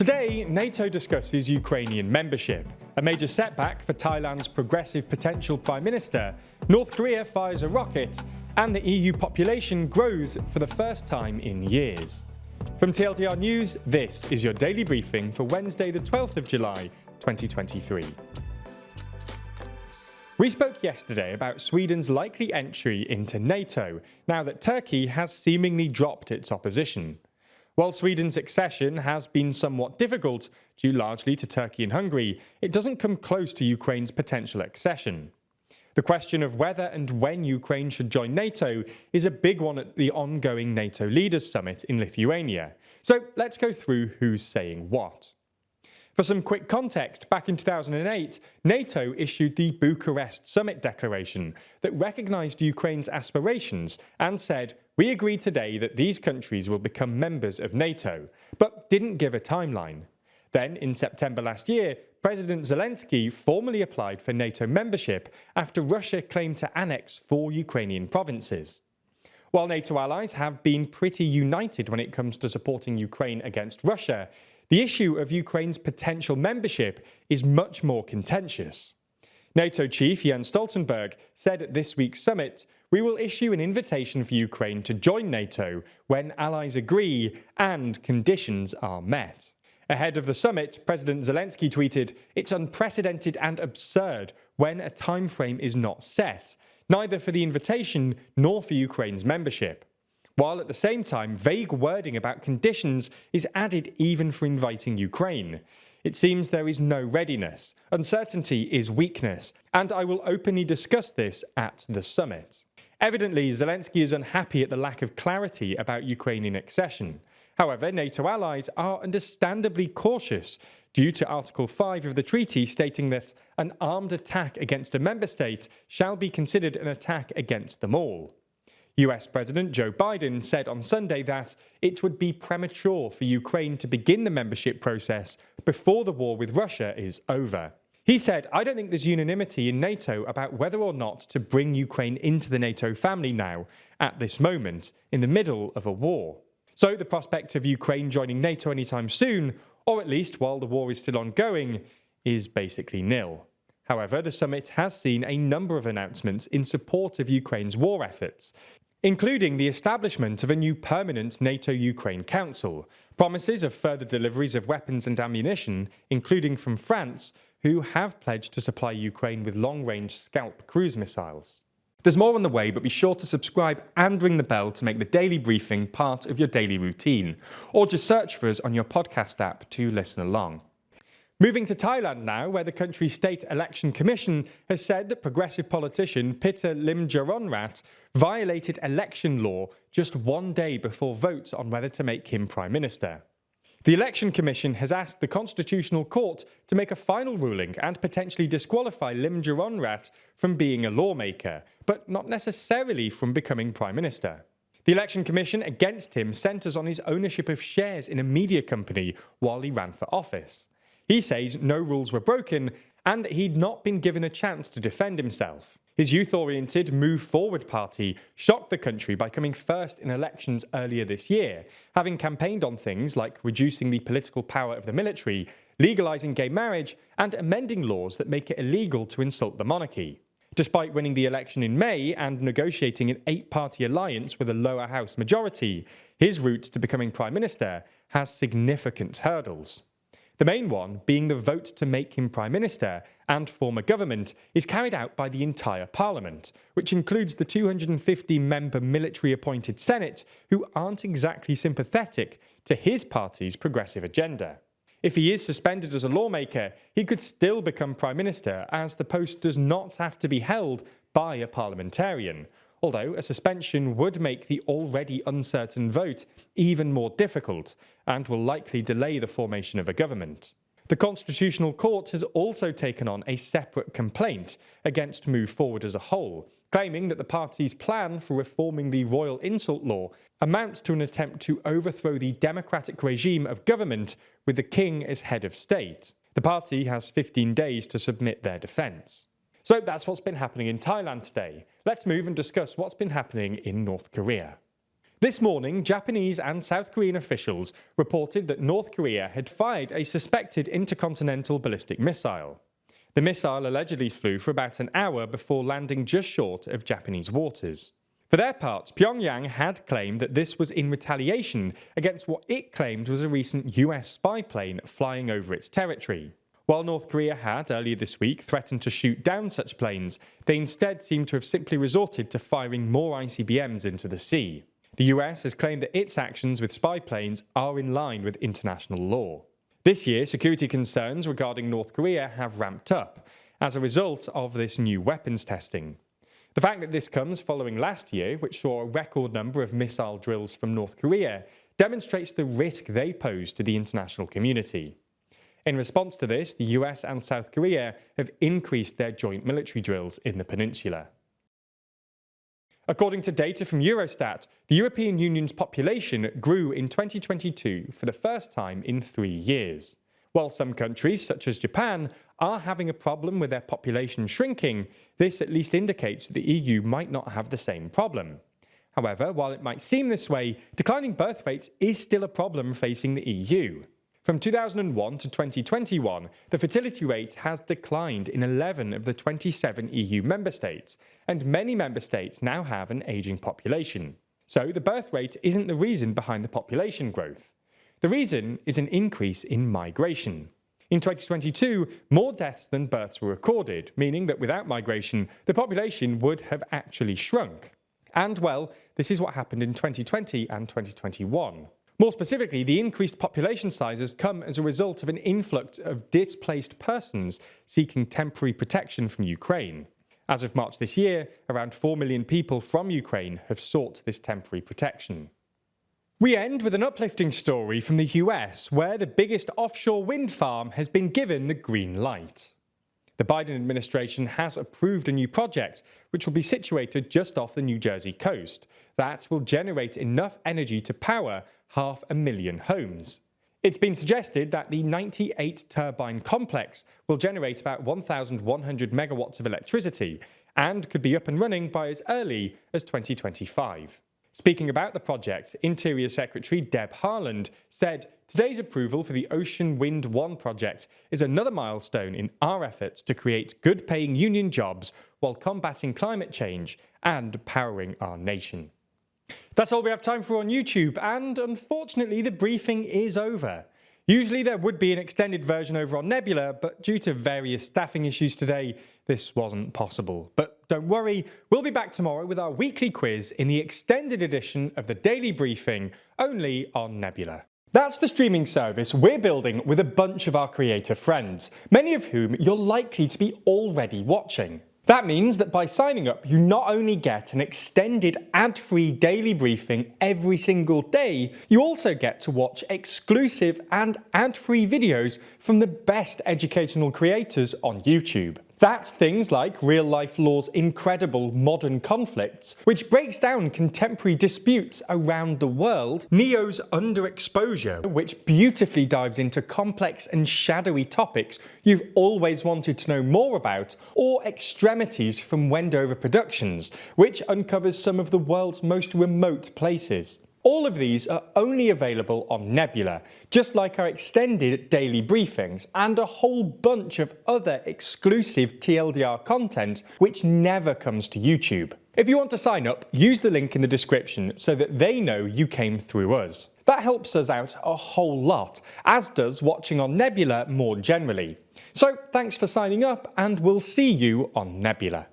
Today, NATO discusses Ukrainian membership, a major setback for Thailand's progressive potential Prime Minister, North Korea fires a rocket, and the EU population grows for the first time in years. From TLDR News, this is your daily briefing for Wednesday the 12th of July, 2023. We spoke yesterday about Sweden's likely entry into NATO, now that Turkey has seemingly dropped its opposition. While Sweden's accession has been somewhat difficult, due largely to Turkey and Hungary, it doesn't come close to Ukraine's potential accession. The question of whether and when Ukraine should join NATO is a big one at the ongoing NATO Leaders Summit in Lithuania. So let's go through who's saying what. For some quick context, back in 2008, NATO issued the Bucharest Summit Declaration that recognised Ukraine's aspirations and said, "We agree today that these countries will become members of NATO," but didn't give a timeline. Then, in September last year, President Zelensky formally applied for NATO membership after Russia claimed to annex 4 Ukrainian provinces. While NATO allies have been pretty united when it comes to supporting Ukraine against Russia, the issue of Ukraine's potential membership is much more contentious. NATO chief Jens Stoltenberg said at this week's summit, "We will issue an invitation for Ukraine to join NATO when allies agree and conditions are met." Ahead of the summit, President Zelensky tweeted, "It's unprecedented and absurd when a time frame is not set, neither for the invitation nor for Ukraine's membership." While at the same time, vague wording about conditions is added even for inviting Ukraine. It seems there is no readiness. Uncertainty is weakness, and I will openly discuss this at the summit. Evidently, Zelensky is unhappy at the lack of clarity about Ukrainian accession. However, NATO allies are understandably cautious due to Article 5 of the treaty stating that an armed attack against a member state shall be considered an attack against them all. US President Joe Biden said on Sunday that it would be premature for Ukraine to begin the membership process before the war with Russia is over. He said, "I don't think there's unanimity in NATO about whether or not to bring Ukraine into the NATO family now, at this moment, in the middle of a war." So the prospect of Ukraine joining NATO anytime soon, or at least while the war is still ongoing, is basically nil. However, the summit has seen a number of announcements in support of Ukraine's war efforts, including the establishment of a new permanent NATO-Ukraine Council, promises of further deliveries of weapons and ammunition, including from France, who have pledged to supply Ukraine with long-range Scalp cruise missiles. There's more on the way, but be sure to subscribe and ring the bell to make the daily briefing part of your daily routine, or just search for us on your podcast app to listen along. Moving to Thailand now, where the country's State Election Commission has said that progressive politician Pita Limjaroenrat violated election law just one day before votes on whether to make him Prime Minister. The Election Commission has asked the Constitutional Court to make a final ruling and potentially disqualify Limjaroenrat from being a lawmaker, but not necessarily from becoming Prime Minister. The Election Commission against him centres on his ownership of shares in a media company while he ran for office. He says no rules were broken and that he'd not been given a chance to defend himself. His youth-oriented Move Forward party shocked the country by coming first in elections earlier this year, having campaigned on things like reducing the political power of the military, legalising gay marriage, and amending laws that make it illegal to insult the monarchy. Despite winning the election in May and negotiating an 8-party alliance with a lower house majority, his route to becoming Prime Minister has significant hurdles. The main one being the vote to make him Prime Minister and form a government is carried out by the entire Parliament, which includes the 250-member military-appointed Senate, who aren't exactly sympathetic to his party's progressive agenda. If he is suspended as a lawmaker, he could still become Prime Minister, as the post does not have to be held by a parliamentarian, although a suspension would make the already uncertain vote even more difficult and will likely delay the formation of a government. The Constitutional Court has also taken on a separate complaint against Move Forward as a whole, claiming that the party's plan for reforming the royal insult law amounts to an attempt to overthrow the democratic regime of government with the king as head of state. The party has 15 days to submit their defence. So that's what's been happening in Thailand today. Let's move and discuss what's been happening in North Korea. This morning, Japanese and South Korean officials reported that North Korea had fired a suspected intercontinental ballistic missile. The missile allegedly flew for about an hour before landing just short of Japanese waters. For their part, Pyongyang had claimed that this was in retaliation against what it claimed was a recent US spy plane flying over its territory. While North Korea had, earlier this week, threatened to shoot down such planes, they instead seem to have simply resorted to firing more ICBMs into the sea. The US has claimed that its actions with spy planes are in line with international law. This year, security concerns regarding North Korea have ramped up as a result of this new weapons testing. The fact that this comes following last year, which saw a record number of missile drills from North Korea, demonstrates the risk they pose to the international community. In response to this, the US and South Korea have increased their joint military drills in the peninsula. According to data from Eurostat, the European Union's population grew in 2022 for the first time in 3 years. While some countries, such as Japan, are having a problem with their population shrinking, this at least indicates that the EU might not have the same problem. However, while it might seem this way, declining birth rates is still a problem facing the EU. From 2001 to 2021, the fertility rate has declined in 11 of the 27 EU member states, and many member states now have an ageing population. So the birth rate isn't the reason behind the population growth. The reason is an increase in migration. In 2022, more deaths than births were recorded, meaning that without migration, the population would have actually shrunk. And well, this is what happened in 2020 and 2021. More specifically, the increased population sizes come as a result of an influx of displaced persons seeking temporary protection from Ukraine. As of March this year, around 4 million people from Ukraine have sought this temporary protection. We end with an uplifting story from the US, where the biggest offshore wind farm has been given the green light. The Biden administration has approved a new project, which will be situated just off the New Jersey coast, that will generate enough energy to power 500,000 homes. It's been suggested that the 98-turbine complex will generate about 1,100 megawatts of electricity and could be up and running by as early as 2025. Speaking about the project, Interior Secretary Deb Haaland said, "Today's approval for the Ocean Wind 1 project is another milestone in our efforts to create good-paying union jobs while combating climate change and powering our nation." That's all we have time for on YouTube, and unfortunately the briefing is over. Usually there would be an extended version over on Nebula, but due to various staffing issues today, this wasn't possible. But don't worry, we'll be back tomorrow with our weekly quiz in the extended edition of the Daily Briefing, only on Nebula. That's the streaming service we're building with a bunch of our creator friends, many of whom you're likely to be already watching. That means that by signing up, you not only get an extended ad-free daily briefing every single day, you also get to watch exclusive and ad-free videos from the best educational creators on YouTube. That's things like Real Life Law's incredible Modern Conflicts, which breaks down contemporary disputes around the world, Neo's Underexposure, which beautifully dives into complex and shadowy topics you've always wanted to know more about, or Extremities from Wendover Productions, which uncovers some of the world's most remote places. All of these are only available on Nebula, just like our extended daily briefings and a whole bunch of other exclusive TLDR content which never comes to YouTube. If you want to sign up, use the link in the description so that they know you came through us. That helps us out a whole lot, as does watching on Nebula more generally. So thanks for signing up, and we'll see you on Nebula.